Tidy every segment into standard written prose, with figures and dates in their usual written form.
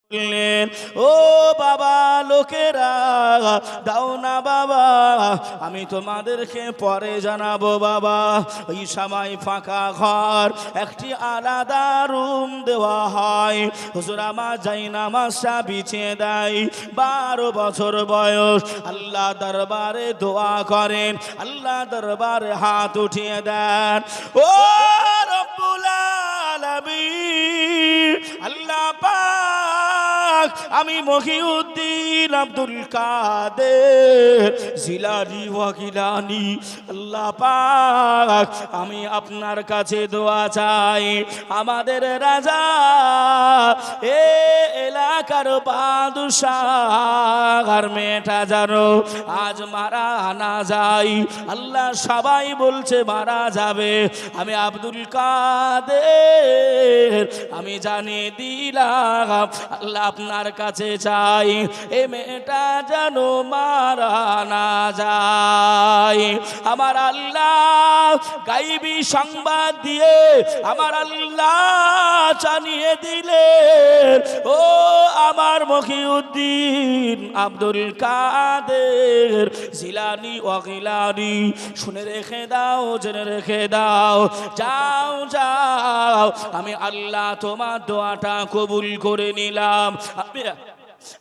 ও বাবা লোকেরা দাও না বাবা, আমি তোমাদেরকে পরে জানাবো বাবা। ওই সময় ফাঁকা ঘর, একটি আলাদা রুম দেওয়া হয়। হুজুর আমার জায়নামাজটা বিছিয়ে দেয়। 12 বছর বয়স, আল্লাহ দরবারে দোয়া করেন, আল্লাহ দরবারে হাত উঠিয়ে দেন। ও রব্বুল আলামিন, আল্লাহ পাক, আমি মহিউদ্দিন আব্দুল কাদের জিলানী ওয়া গিলানী, আল্লাহ পাক, আমি আপনার কাছে দোয়া চাই। আমাদের রাজা, এ এলাকার বাদশাহ আর মেয়েটা জানো আজ মারা না যায়। আল্লাহ সবাই বলছে মারা যাবে, আমি আব্দুল কাদের আমি জানিয়ে দিলাম, আল্লাহ আপনার কাছে চাই এ মেয়েটা যেন মারা না যায়। আমার আল্লাহ গাইবী সংবাদ দিয়ে আমার আল্লাহ জানিয়ে দিলেন, ও আমার মহিউদ্দিন আব্দুল কাদের জিলানী ওয়া গিলানী, শুনে রেখে দাও, জেনে রেখে দাও, যাও যাও, আমি আল্লাহ তোমার দোয়াটা কবুল করে নিলাম।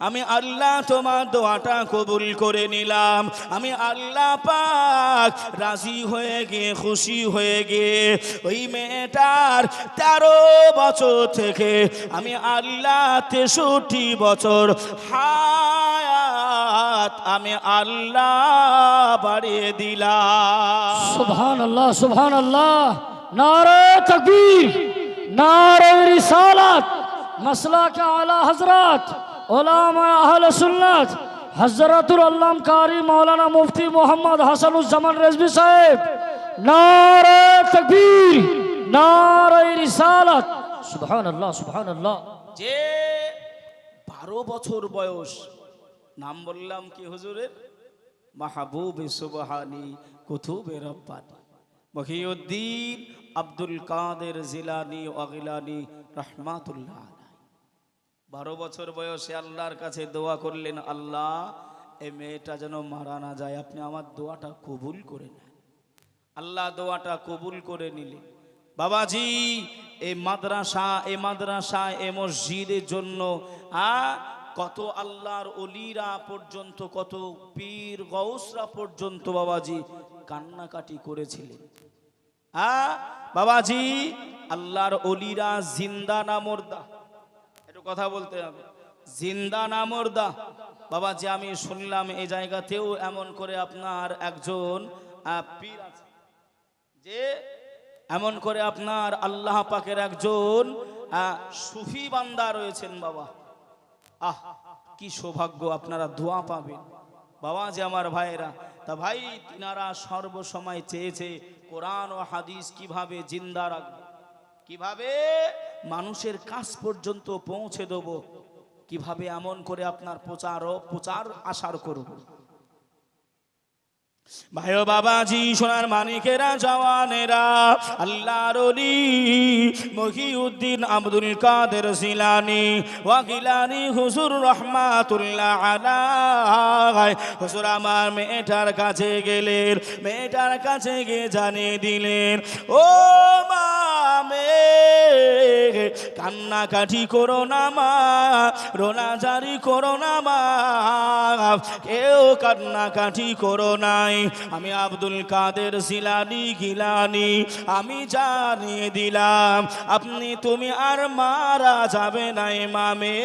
আমি আল্লাহ তোমার দোয়াটা কবুল করে নিলাম। আমি আল্লাহ পাক রাজি হয়ে গিয়ে, খুশি হয়ে গিয়ে ওই মেয়েটার 13 বছর থেকে আমি আল্লাহ 63 বছর হায়াত আমি আল্লাহ বাড়িয়ে দিলাম। সুবহানাল্লাহ, সুবহানাল্লাহ, নারে তাকবীর, নারে রিসালাত, মাসলাকে আলা হযরত উলামা আহলে সুন্নাত হযরতুল আল্লাম কারি মাওলানা মুফতি মোহাম্মদ হাসানুজ্জামান রেজভী সাহেব, নারে তাকবীর, নারে রিসালাত। সুবহানাল্লাহ, সুবহানাল্লাহ। যে 12 বছর বয়স, নাম বললাম কি হুজুরের? মাহবুব সুবহানী কুতুবে রব্বানী মহিউদ্দিন আব্দুল কাদের জিলানী ওয়া গিলানী রাহমাতুল্লাহ আলাইহি। 12 বছর বয়সে আল্লাহর কাছে দোয়া করলেন, আল্লাহ এই মেয়েটা যেন মারা না যায়, আপনি আমার দোয়াটা কবুল করে নেন। আল্লাহ দোয়াটা কবুল করে নিলেন। বাবাজি, এই মাদ্রাসা এই মসজিদের জন্য কত আল্লাহর ওলিরা পর্যন্ত, কত পীর গৌসরা পর্যন্ত বাবাজি কান্নাকাটি করেছিলেন। বাবাজি, আল্লাহর ওলিরা জিন্দা না মুর্দা? একটু কথা বলতে হবে, জিন্দা না মুর্দা? বাবাজি, আমি শুনলাম এই জায়গাতেও এমন করে আপনার একজন পীর আছে, যে এমন করে আপনার আল্লাহ পাকের একজন সুফি বান্দা রয়েছেন। বাবা, কি সৌভাগ্য, আপনারা দোয়া পাবেন বাবা। যে আমার ভাইয়েরা, তা ভাই তিনারা সর্বসময় চেয়েছে কোরআন ও হাদিস কিভাবে জিন্দা রাখবো, কিভাবে মানুষের কাছ পর্যন্ত পৌঁছে দেব, কিভাবে এমন করে আপনার প্রচার আসার করব। ভাই ও বাবাজি, সোনার মানিকেরা, জওয়ানেরা, আল্লাহর ওলি মহিউদ্দিন আব্দুল কাদের জিলানী ওয়া গিলানী হুজুর রাহমাতুল্লাহ আলাইহি হুজুর আমার মেয়েটার কাছে গেলেন। মেয়েটার কাছে গিয়ে জানিয়ে দিলেন, ও মা, কান্নাকাটি করো না মা, রোনাজারি করো না মা, কেউ কান্নাকাটি করো নাই। আমি আব্দুল কাদের জিলানী গিলানী আমি জানিয়ে দিলাম, তুমি আর মারা যাবে নাই মামে,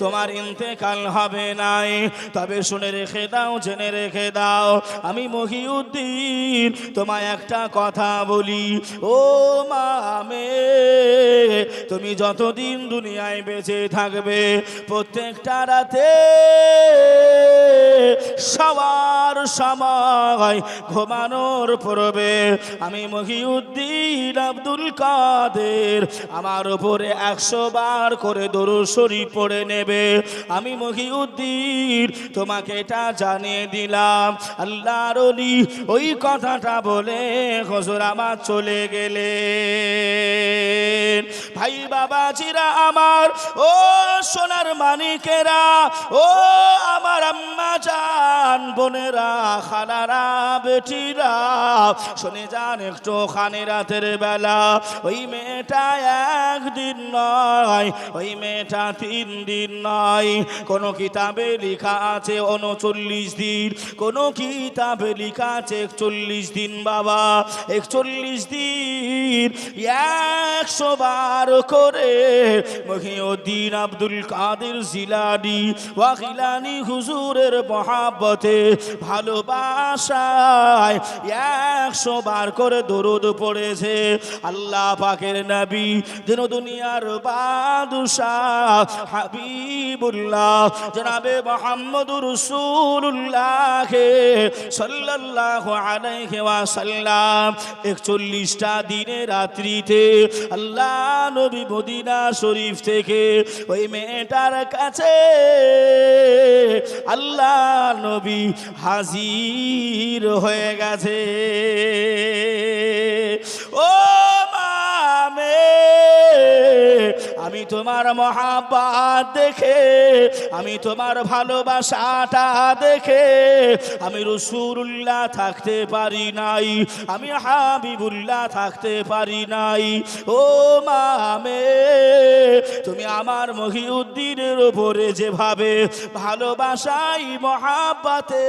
তোমার ইন্তেকাল হবে নাই। তবে শুনে রেখে দাও, জেনে রেখে দাও, আমি মহিউদ্দিন তোমায় একটা কথা বলি, ও মামে, তুমি যতদিন দুনিয়ায় বেঁচে থাকবে প্রত্যেকটা রাতে সবার সময় ঘুমানোর পূর্বে আমি মহিউদ্দিন আব্দুল কাদের আমার উপরে 100 বার করে দরুদ শরীফ পড়ে নেবে। আমি মহিউদ্দিন তোমাকে এটা জানিয়ে দিলাম। আল্লাহর ওলি ওই কথাটা বলে হুজুর আমার চলে গেলেন। ভাই বাবাজিরা আমার, ও সোনার মানিকেরা, ও আমার আম্মা জান, বোনেরা, খালারা, বেটিরা, শুনে যান একটু খানি রাতের বেলা ওই মেয়েটা একদিন নয়, ওই মেয়েটা 3 দিন নয়, কোন কিতাবে লেখা আছে 39 দিন, কোন কিতাবে লেখা আছে 41 দিন। বাবা 41 দিন 100 বার করে মহিউদ্দিন আব্দুল কাদের জিলানী ওয়াকিলানী হুজুরের মহাব্বতে ভালোবাসায় 100 বার করে দরুদ পড়েছে। আল্লাহ পাকের নবী যেন দুনিয়ার বাদশাহ হাবিবুল্লাহ জনাবে মুহাম্মদুর রাসূলুল্লাহ সাল্লাল্লাহু আলাইহি ওয়াসাল্লাম 41টা দিনের রাত্রিতে আল্লাহ নবী মদিনা শরীফ থেকে ওই মেয়েটার কাছে আল্লাহ নবী হাজির হয়ে গেছে। ও মামে, আমি তোমার মহাব্বত দেখে, আমি তোমার ভালোবাসাটা দেখে আমি রাসূলুল্লাহ থাকতে পারি নাই, আমি হাবিবুল্লাহ থাকতে পারি নাই। ও মামে, তুমি আমার মহিউদ্দিনের উপরে যেভাবে ভালোবাসাই মহাব্বতে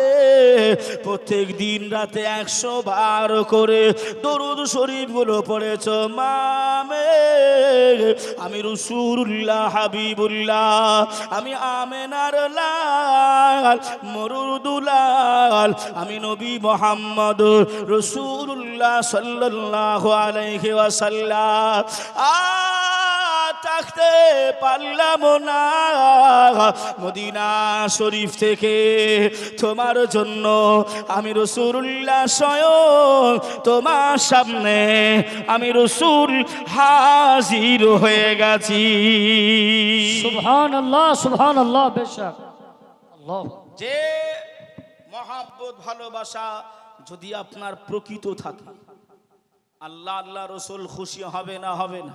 প্রত্যেক দিন রাতে 100 বার করে দরুদ শরীফ গুলো পড়েছ মামে, আমি রাসূলুল্লাহ হাবিবুল্লাহ, আমি আমেনার লাল মরুদুলাল, আমি নবী মুহাম্মদ রাসূলুল্লাহ সাল্লাল্লাহু আলাইহি ওয়াসাল্লাম থাকতে পারলাম না। মদিনা শরীফ থেকে তোমার জন্য আমি রাসূলুল্লাহ স্বয়ং তোমার সামনে আমি রাসূল হাজির হয়ে গেছি। সুবহানাল্লাহ, সুবহানাল্লাহ, বেশক আল্লাহ। যে মহাব্বত ভালোবাসা যদি আপনার প্রকৃত থাকে, আল্লাহ আল্লাহ রাসূল খুশি হবে না? হবে না?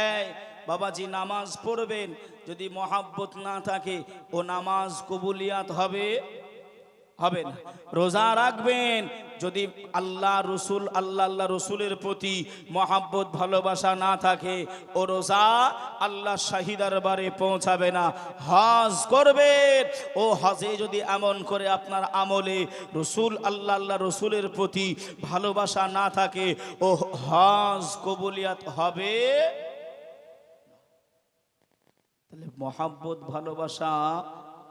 এই বাবাজি, নামাজ পড়বেন, যদি মহাব্বত না থাকে ও নামাজ কবুলিয়াত হবে? হবে না। রোজা রাখবেন, যদি আল্লাহ রসুল আল্লাহ রসুলের প্রতি মহাব্বত ভালোবাসা না থাকে ও রোজা আল্লাহ শাহী দরবারে পৌঁছাবে না। হজ করবেন, ও হজে যদি এমন করে আপনার আমলে রসুল আল্লাহ রসুলের প্রতি ভালোবাসা না থাকে ও হজ কবুলিয়াত হবে। তাহলে মহাব্বত ভালোবাসা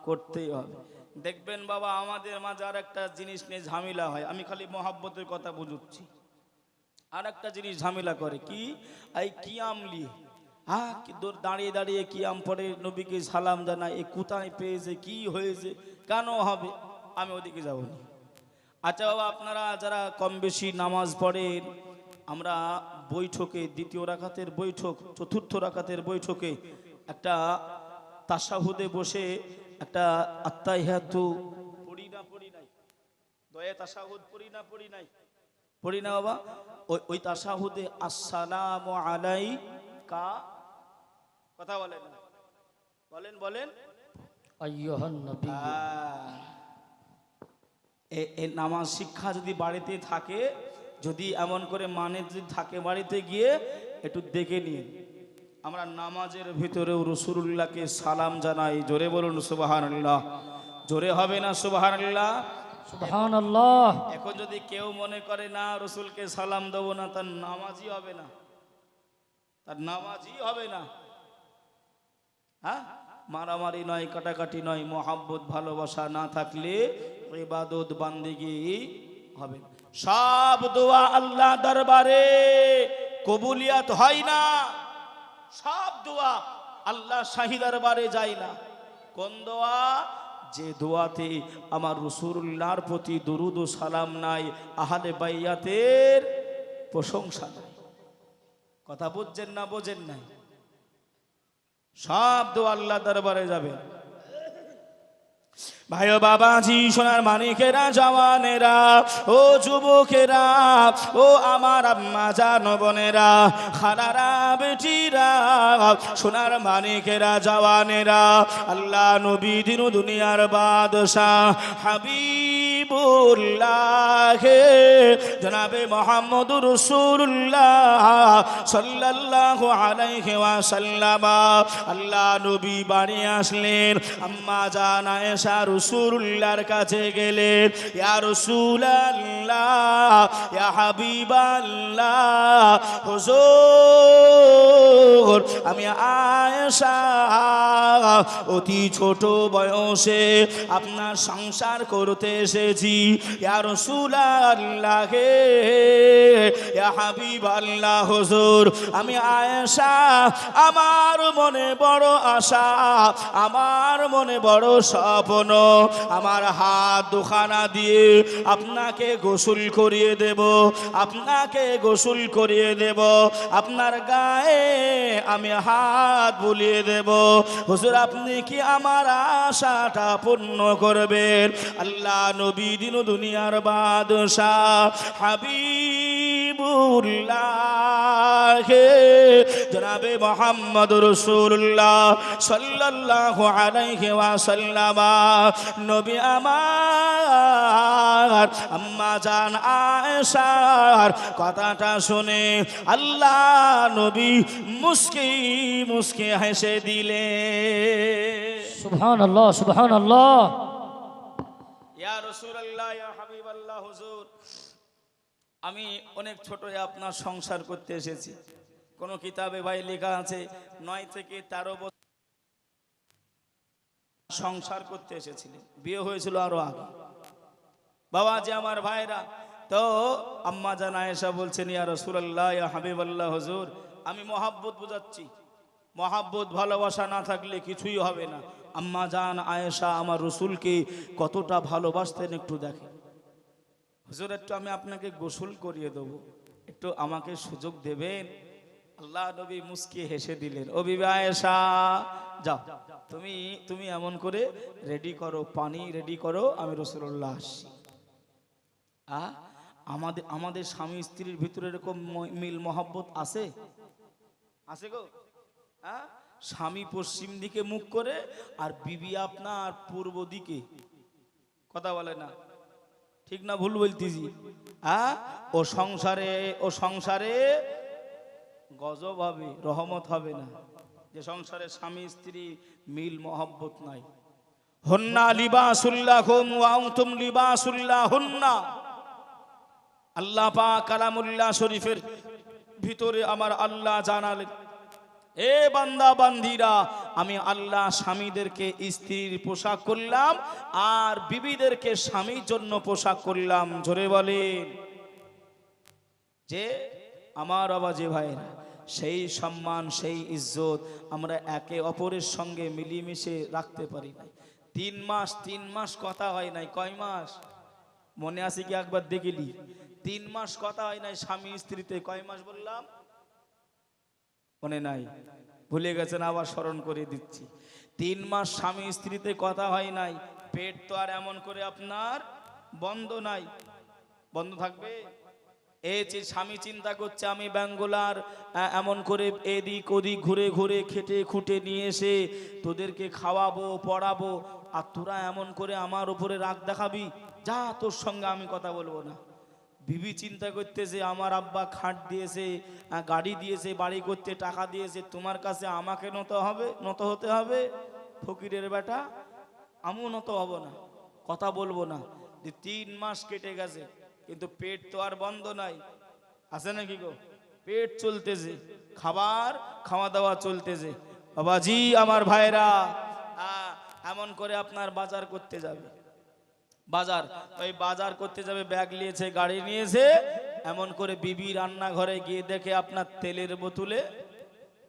করতেই হবে। দেখবেন বাবা, আমাদের মাঝে আর একটা জিনিস নিয়ে ঝামেলা হয়, আমি খালি মহাব্বতের কথা বুঝুচ্ছি। আর একটা জিনিস ঝামেলা করে কি, এই কিয়াম লিয়ে দাঁড়িয়ে দাঁড়িয়ে কিয়াম পড়ে, নবীকে সালাম জানায়, এ কোথায় পেয়েছে, কি হয়েছে, কেন হবে, আমি ওদিকে যাব না। আচ্ছা বাবা, আপনারা যারা কম বেশি নামাজ পড়েন, আমরা বৈঠকে, দ্বিতীয় রাকাতের বৈঠক, চতুর্থ রাকাতের বৈঠকে একটা তাশাহুদে বসে একটা আত্তাহিয়াতু পড়ি নাই? দয়া তাশাহুদ পড়ি না বাবা? ওই তাশাহুদে আসসালামু আলাইকা, কথা বলেন, বলেন আইয়ুহান নবী। এই নামাজ শিক্ষা যদি বাড়িতে থাকে, যদি এমন করে মানে যদি থাকে, বাড়িতে গিয়ে একটু দেখে নিন। আমরা নামাজের ভিতরেও রাসূলুল্লাহকে সালাম জানাই। জোরে বলুন সুবহানাল্লাহ। জোরে হবে না সুবহানাল্লাহ? সুবহানাল্লাহ। এখন যদি কেউ মনে করে না রাসূলকে সালাম দেব না, তার নামাজই হবে না, হ্যাঁ? মারামারি নয়, কাটাকাটি নয়, মহাব্বত ভালোবাসা না থাকলে ইবাদত বান্দেগি হবে না। সব দোয়া আল্লাহ দরবারে কবুলিয়াত হয় না, সব দোয়া আল্লাহ শাহী দরবারে যায় না। কোন দোয়া? যে দোয়াতে আমার রাসূলুল্লাহর প্রতি দরুদ ও সালাম নাই, আহলে বাইয়াতের প্রশংসা নাই। কথা বুঝছেন না? বোঝেন নাই? সব দোয়া আল্লাহ দরবারে যাবে। ভাই ও বাবাজি, সোনার মানিকেরা, জওয়ানেরা, ও যুবকেরা, ও আমার আম্মা জান বোনেরা, খালারা, বেটিরা, সোনার মানিকেরা, জওয়ানেরা, আল্লাহ নবী দিন দুনিয়ার বাদশাহ হাবিবুল্লাহ জনাবে মুহাম্মদুর রাসূলুল্লাহ সাল্লাল্লাহু আলাইহি ওয়াসাল্লাম, আল্লাহ নবী বাড়ি আসলেন। আম্মা জান আয়েশা রাসূলুল্লাহর কাছে গেলেন, ইয়া রাসূলুল্লাহ, ইয়া হাবিবাল্লাহ, হুজুর আমি আয়েশা অতি ছোট বয়সে আপনার সংসার করতে এসেছি। ইয়া রাসূলুল্লাহ, ইয়া হাবিবাল্লাহ, হুজুর আমি আয়েশা, আমার মনে বড় আশা, আমার মনে বড় স্বপ্ন, আমার হাত দুখানা দিয়ে আপনাকে গোসল করিয়ে দেব, আপনাকে গোসল করিয়ে দেব, আপনার গায়ে আমি হাত বুলিয়ে দেব। হুজুর আপনি কি আমার আশাটা পূর্ণ করবেন? আল্লাহ নবী দিন দুনিয়ার বাদশাহ হাবিবুল্লাহ জনাবে মুহাম্মদুর রাসূলুল্লাহ সাল্লাল্লাহু আলাইহি ওয়াসাল্লাম, নবী আমার আম্মা জান আয়েশার কথাটা শুনে আল্লাহ নবী মুস্কি মুস্কি হেসে দিলে। সুবহানাল্লাহ, সুবহানাল্লাহ। ইয়া রাসূলুল্লাহ, ইয়া হাবিবাল্লাহ, হুজুর আমি অনেক ছোট আপনার সংসার করতে এসেছি। কোন কিতাবে ভাই লেখা আছে 9 থেকে 13 বছর সংসার করতে এসেছিলেন, বিয়ে হয়েছিল আরো আগে। বাবা যে আমার ভাইরা, তো আম্মা জান আয়েশা বলছেন, ইয়া রাসূলুল্লাহ, ইয়া হাবিবাল্লাহ, হুজুর আমি মহাব্বত বোঝাচ্ছি, মহাব্বত ভালোবাসা না থাকলে কিছুই হবে না। আম্মা জান আয়েশা আমার রসুলকে কতটা ভালোবাসতেন একটু দেখেন। হুজুর একটু আমি আপনাকে গোসল করিয়ে দেবো, একটু আমাকে সুযোগ দেবেন? আল্লাহ নবী মুস্কি হেসে দিলেন, ও বিবি আয়েশা যাও, তুমি এমন করে রেডি করো, পানি রেডি করো, আমি রাসূলুল্লাহ আসছি। আমাদের স্বামী স্ত্রীর ভিতরে এরকম মিল মহব্বত আছে? আছে গো? স্বামী পশ্চিম দিকে মুখ করে আর বিবি আপনার পূর্ব দিকে, কথা বলে না, ঠিক না ভুল বলতেছি? ও সংসারে গজব হবে, রহমত হবে না যে সংসারে স্বামী স্ত্রী মিল মহব্বত নাই। হুন্না লিবাসুল্লাহুম ওয়া আনতুম লিবাসুল্লাহুন্না, আল্লাহ পাক কালামুল্লাহ শরীফের ভিতরে আমার আল্লাহ জানালেন, এ বান্দা বান্দিরা, আমি আল্লাহ স্বামীদেরকে স্ত্রীর পোশাক করলাম আর বিবিদেরকে স্বামীর জন্য পোশাক করলাম। জোরে বলেন। যে আমার বাবা যে ভাইরা, সেই সম্মান সেই ইজ্জত আমরা একে অপরের সঙ্গে মিলিমিশে রাখতে পারি নাই। 3 মাস কথা হয় নাই। কয় মাস মনে আছে কি একবার দেখিলি? 3 মাস কথা হয় নাই স্বামী স্ত্রীতে। কয় মাস বললাম? মনে নাই, ভুলে গেছেন, আবার স্মরণ করে দিচ্ছি। 3 মাস স্বামী স্ত্রীতে কথা হয় নাই। পেট তো আর এমন করে আপনার বন্ধ নাই, বন্ধ থাকবে? এই যে স্বামী চিন্তা করছে আমি ব্যাঙ্গোলার এমন করে এদিক ওদিক ঘুরে ঘুরে খেটে খুঁটে নিয়ে এসে তোদেরকে খাওয়াবো পড়াবো, আর তোরা এমন করে আমার উপরে রাগ দেখাবি, যা তোর সঙ্গে আমি কথা বলবো না। বিবি চিন্তা করতেছে আমার আব্বা খাট দিয়েছে, গাড়ি দিয়েছে, বাড়ি করতে টাকা দিয়েছে, তোমার কাছে আমাকে নত হতে হবে? ফকিরের বেটা, আমিও নত হব না, কথা বলবো না। যে 3 মাস কেটে গেছে কিন্তু পেট তো আর বন্ধ নাই, আছে নাকি গো? পেট চলতেছে, খাওয়া দাওয়া চলতেছে। বাবাজি আমার ভাইরা, এমন করে আপনার বাজার করতে যাবে, বাজার করতে যাবে, ব্যাগ নিয়েছে, গাড়ি নিয়েছে, এমন করে বিবি রান্নাঘরে গিয়ে দেখে আপনার তেলের বোতলে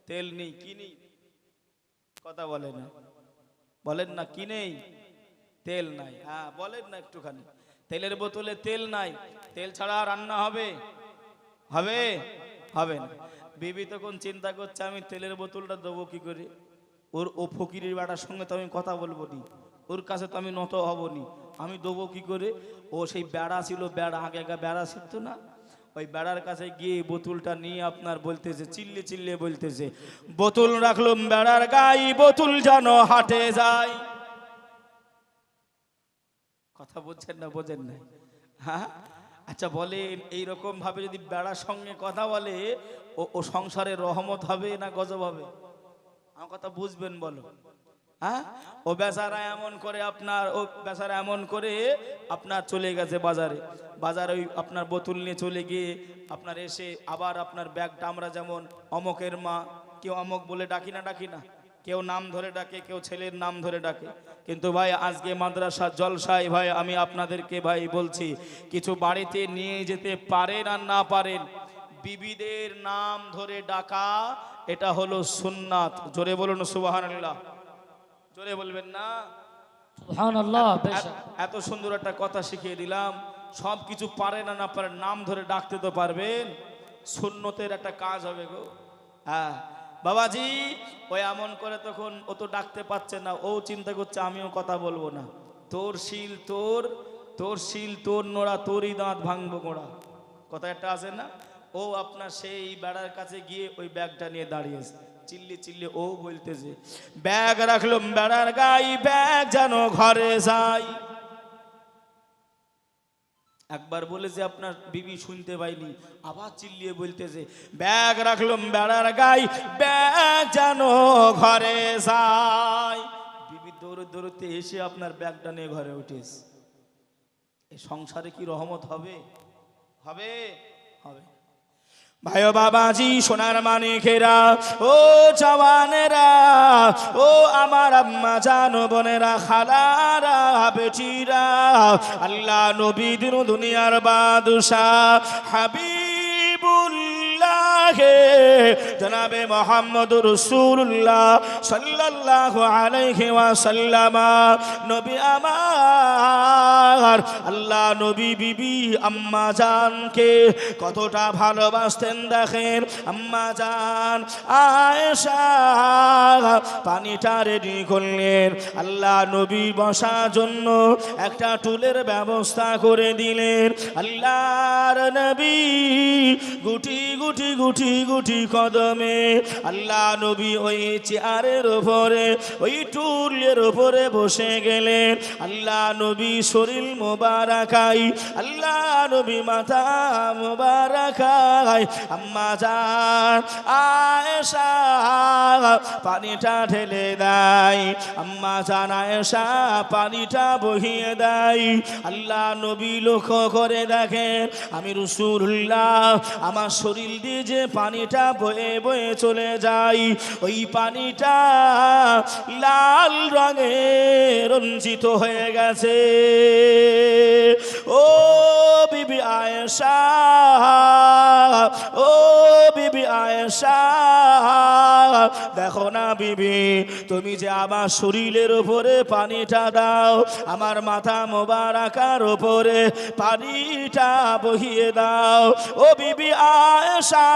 তেল নেই। কি নেই? কথা বলেন না, কি নেই? তেল নাই। বলেন না একটুখানি। তেলের বোতলে তেল নাই। তেল ছাড়া রান্না হবে? না। বিবি তখন চিন্তা করছে আমি তেলের বোতলটা দেবো কি করে? ও ফকিরের বেটার সঙ্গে তো আমি কথা বলবো নি, ওর কাছে তো আমি নত হবনি, আমি দেবো কি করে? ও সেই বেড়া ছিল, বেড়া আগেকার বেড়া শিখতো না, ওই বেড়ার কাছে গিয়ে বোতলটা নিয়ে আপনার বলতেছে, চিল্লে চিল্লে বলতেছে, বোতল রাখলাম বেড়ার গাই, বোতল যেন হাটে যায়। কথা বলছেন না, বোঝেন না? হ্যাঁ, আচ্ছা বলেন, এইরকম ভাবে যদি বেড়ার সঙ্গে কথা বলে, ও ও সংসারে রহমত হবে না গজব হবে? আমার কথা বুঝবেন বলো। হ্যাঁ, ও বেচারা এমন করে আপনার, ও বেচারা এমন করে আপনার চলে গেছে বাজারে, বাজারে ওই আপনার বোতল নিয়ে চলে গিয়ে আপনার এসে আবার আপনার ব্যাগটা, আমরা যেমন অমকের মা, কেউ অমক বলে ডাকি না, ডাকি না, কেউ নাম ধরে ডাকে, কেউ ছেলের নাম ধরে ডাকে। কিন্তু ভাই আজকে মাদ্রাসা জলসায় ভাই আমি আপনাদেরকে ভাই বলছি, কিছু বাড়িতে নিয়ে যেতে পারেন আর না পারেন, বিবিদের নাম ধরে ডাকা এটা হলো সুন্নাত। জোরে বলুন সুবহানাল্লাহ, জোরে বলবেন না? সুবহানাল্লাহ। বেশক এত সুন্দর একটা কথা শিখিয়ে দিলাম, সব কিছু পারে না, না পারে, নাম ধরে ডাকতে তো পারবেন, সুন্নতের একটা কাজ হবে গো। হ্যাঁ বাবাজি, ওই এমন করে তখন ও তো ডাকতে পারছে না, ও চিন্তা করছে আমিও কথা বলবো না, তোর শিল তোর, তোর শিল তোর নোড়া, তোরই দাঁত ভাঙবো গোড়া, কথা একটা আছে না? ও আপনার সেই বেড়ার কাছে গিয়ে ওই ব্যাগটা নিয়ে দাঁড়িয়েছে, চিল্লি চিল্লি ও বলতেছে, ব্যাগ রাখলাম বেড়ার গাই, ব্যাগ যেন ঘরে যাই। একবার বলেছে আপনার বিবি, শুনতে পাইনি, আবার চিল্লিয়ে বলতেছে, ব্যাগ রাখলাম বেড়ার গাই, ব্যাগ যেন ঘরে যাই। বিবি দৌড়ে দৌড়তে এসে আপনার ব্যাগটা নিয়ে ঘরে উঠেছে। এই সংসারে কি রহমত হবে? হবে? হবে। ভাই ও বাবাজি, সোনার মানিকেরা, ও জওয়ানেরা, ও আমার আম্মা জান, বোনেরা, খালারা, বেটিরা, আল্লাহ নবী দিন দুনিয়ার বাদশাহ হাবিবুল্লাহ জনাবে মুহাম্মদুর রাসূলুল্লাহ সাল্লাল্লাহু আলাইহি ওয়াসাল্লাম, নবী আমার আল্লাহ নবী বিবি আম্মা জানকে কতটা ভালোবাসতেন দেখেন। আম্মা জান আয়েশা পানিটা রেডি করলেন, আল্লাহ নবী বসার জন্য একটা টুলের ব্যবস্থা করে দিলেন। আল্লাহর নবী গুটি গুটি গুটি গুটি কদমে আল্লাহ নবী ওই চেয়ারের উপরে, ওই টুলের উপরে বসে গেলেন। আল্লাহ নবী শরীর মোবারকাই, আল্লাহ নবী মাথা মোবারকাই আম্মা জান আয়েশা পানিটা ঢেলে দেয়, আম্মা জান আয়েশা পানিটা বহিয়ে দেয়। আল্লাহ নবী লক্ষ্য করে দেখেন, আমি রাসূলুল্লাহ আমার শরীর দিয়ে যে পানিটা বয়ে বয়ে চলে যায়, ওই পানিটা লাল রঙে রঞ্জিত হয়ে গেছে। ও বিবি আয়েশা, ও বিবি আয়েশা, দেখো না বিবি, তুমি যে আমার শরীরের উপরে পানিটা দাও, আমার মাথা মোবারকার উপরে পানিটা বহিয়ে দাও। ও বিবি আয়েশা,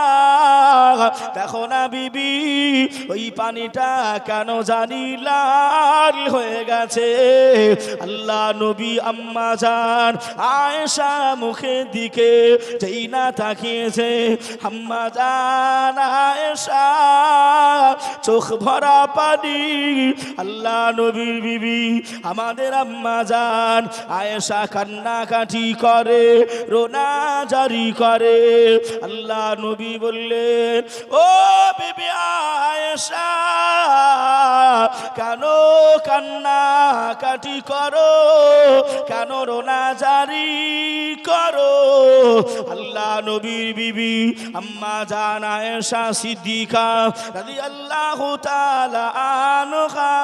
দেখো না বিবি, ওই পানিটা কেন জানি লাল হয়ে গেছে। আল্লাহ নবী আম্মা জান আয়েশা মুখের দিকে যেই না তাকিয়েছে, আম্মা জান আয়েশা চোখ ভরা পানি। আল্লাহ নবীর বিবি আমাদের আম্মা জান আয়েশা কান্নাকাটি করে, রোনা জারি করে। আল্লাহ নবী বললেন, ও বিবি আয়েশা, কেন কান্নাকাটি করো, কেন রোনা জারি করো? আল্লাহ নবীর বিবি আম্মা জান আয়েশা সিদ্দিকা রাদিয়াল্লাহু তাআলা আনহা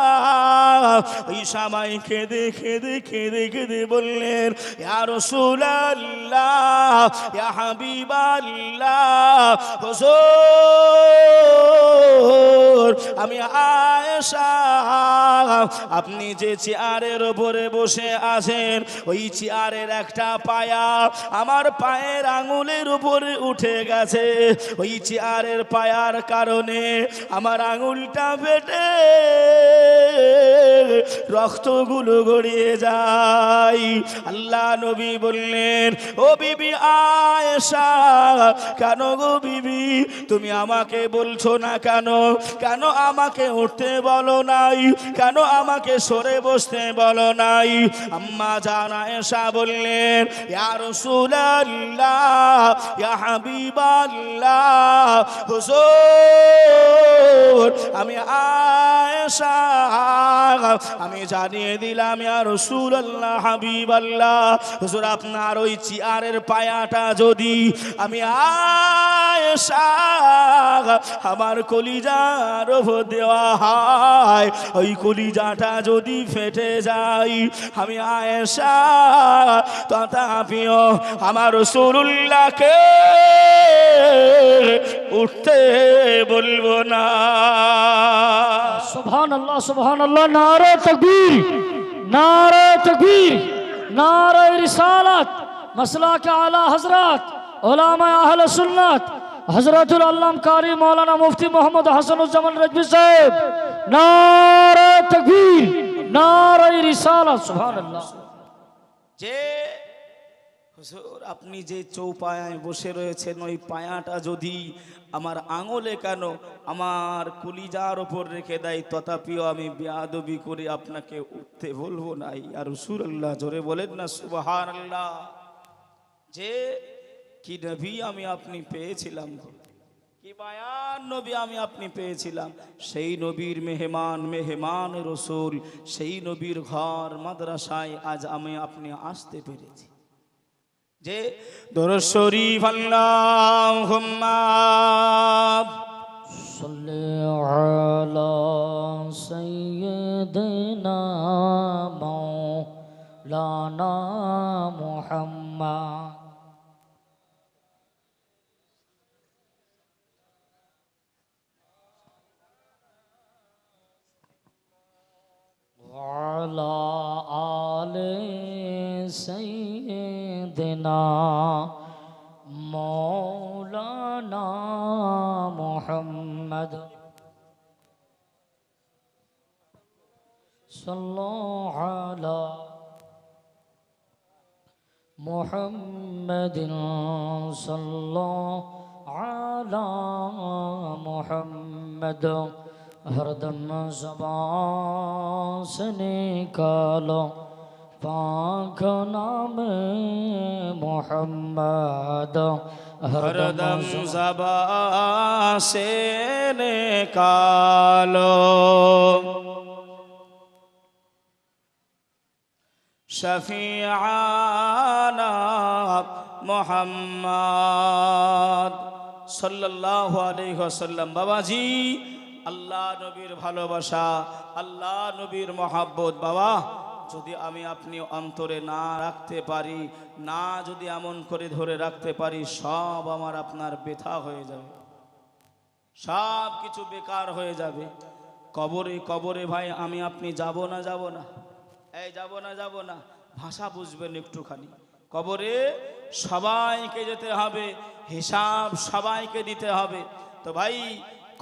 ওই সময় কেঁদে কেঁদে কেঁদে কেঁদে বললেন, ইয়া রাসূলুল্লাহ, ইয়া হাবিবাল্লাহ, হুজুর আমি আয়েশা, আপনি যে চেয়ারের উপরে বসে আছেন, ওই চেয়ারের একটা পায়া আমার পায়ের আঙুলের উপরে উঠে গেছে। ওই চেয়ারের পায়ার কারণে আমার আঙুলটা ফেটে রক্তগুলো গড়িয়ে যায়। আল্লাহ নবী বললেন, ও বিবি আয়েশা, কেন গো বিবি, তুমি আমাকে বলছো না কেন? কেন আমাকে উঠতে বলো নাই? কেন আমাকে সরে বসতে বলো নাই? আম্মা জান আয়েশা বললেন, ইয়া রাসূলুল্লাহ, ইয়া হাবিবাল্লাহ, হুজুর আমি আয়েশা আমি জানিয়ে দিলাম, ইয়া রাসূলুল্লাহ, হাবিবাল্লাহ, হুজুর আপনার ওই চেয়ারের পায়াটা যদি আমি আয়েশা আমার কলিজার উপর দেওয়া হয়, ওই কলিজাটা যদি ফেটে যায়, আমি আয়েশা তথাপিও আমার রাসূলুল্লাহকে উঠতে বলবো না। সুবহানাল্লাহ সুবহানাল্লাহ। নারে তাকবীর, নারে তাকবীর, নারে রিসালাত, মাসলাক আলা হযরত উলামা আহলে সুন্নাত হযরতুল আল্লাম কারি মাওলানা মুফতি মোহাম্মদ হাসানুজ্জামান রাজভী সাহেব। নারে তাকবীর, নারে রিসালাত। সুবহানাল্লাহ। যে হুজুর আপনি যে চৌপায়ায় বসে রয়েছেন, ওই পায়াটা যদি আমার আঙুলে কেন আমার কলিজার ওপর রেখে দেয়, তথাপিও আমি বেয়াদবি করে আপনাকে উঠতে বলবো না। ইয়া রাসূলুল্লাহ, জোরে বলেন না সুবহানাল্লাহ। যে কি নবী আমি আপনি পেয়েছিলাম, কি বায়ান নবী আমি আপনি পেয়েছিলাম, সেই নবীর মেহমান রসুল, সেই নবীর ঘর মাদ্রাসায় আজ আমি আপনি আসতে পেরেছি। যে দরুদ শরীফ আল্লাহুম্মা সাল্লি আলা সাইয়্যিদিনা মাওলানা মুহাম্মদ وعلى آل سيدنا مولانا محمد صلى على محمد صلى على محمد हरदम ज़बान से निकालो पाक नाम मोहम्मद। हरदम ज़बान से निकालो शफीआना मोहम्मद सल्लल्लाहु अलैहि वसल्लम। बाबाजी আল্লাহ নবীর ভালোবাসা, আল্লাহ নবীর মহাব্বত বাবা যদি আমি আপনি অন্তরে না রাখতে পারি, না যদি এমন করে ধরে রাখতে পারি, সব আমার আপনার বৃথা হয়ে যাবে, সব কিছু বেকার হয়ে যাবে। কবরে কবরে ভাই আমি আপনি যাব না, এই যাব না, ভাষা বুঝবেন একটুখানি। কবরে সবাইকে যেতে হবে, হিসাব সবাইকে দিতে হবে। তো ভাই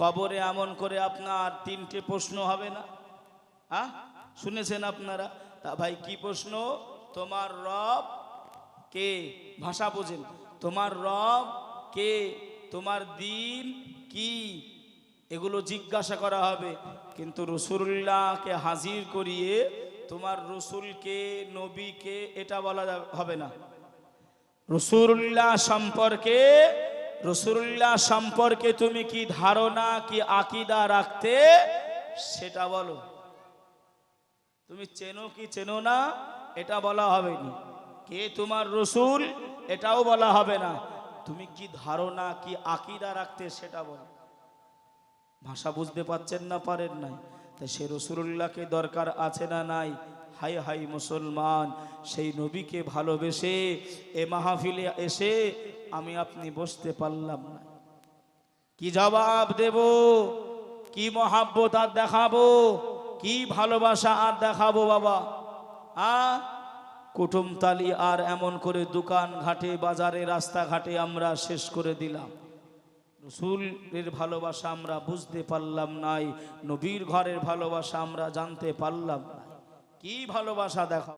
কবরে এমন করে আপনার তিনটে প্রশ্ন হবে না? হ্যাঁ, শুনেছেন আপনারা? তা ভাই কি প্রশ্ন? তোমার রব কে? ভাষা বোঝেন। তোমার রব কে? তোমার দিন কি? এগুলো জিজ্ঞাসা করা হবে। কিন্তু রাসূলুল্লাহকে হাজির করিয়ে তোমার রসুলকে, নবীকে এটা বলা হবে না। রাসূলুল্লাহ সম্পর্কে তুমি কি ধারণা, কি আকীদা রাখতে সেটা বলো। তুমি চেনো কি চেনো না এটা বলা হবে না। কে তোমার রসুল এটাও বলা হবে না। তুমি কি ধারণা, কি আকীদা রাখতে সেটা বলো। ভাষা বুঝতে পারছেন না, পারেন নাই? তাই সে রাসূলুল্লাহকে দরকার আছে না নাই? হাই হাই মুসলমান, সেই নবীকে ভালোবেসে এ মাহফিলে এসে আমি আপনি বসতে পারলাম না। কি জবাব দেব? কি মহাব্বত আর দেখাবো? কি ভালোবাসা আর দেখাবো বাবা? কুটুমতালি আর এমন করে দোকান ঘাটে, বাজারে, রাস্তাঘাটে আমরা শেষ করে দিলাম। রাসূলের ভালোবাসা আমরা বুঝতে পারলাম নাই, নবীর ঘরের ভালোবাসা আমরা জানতে পারলাম না। কি ভালোবাসা দেখা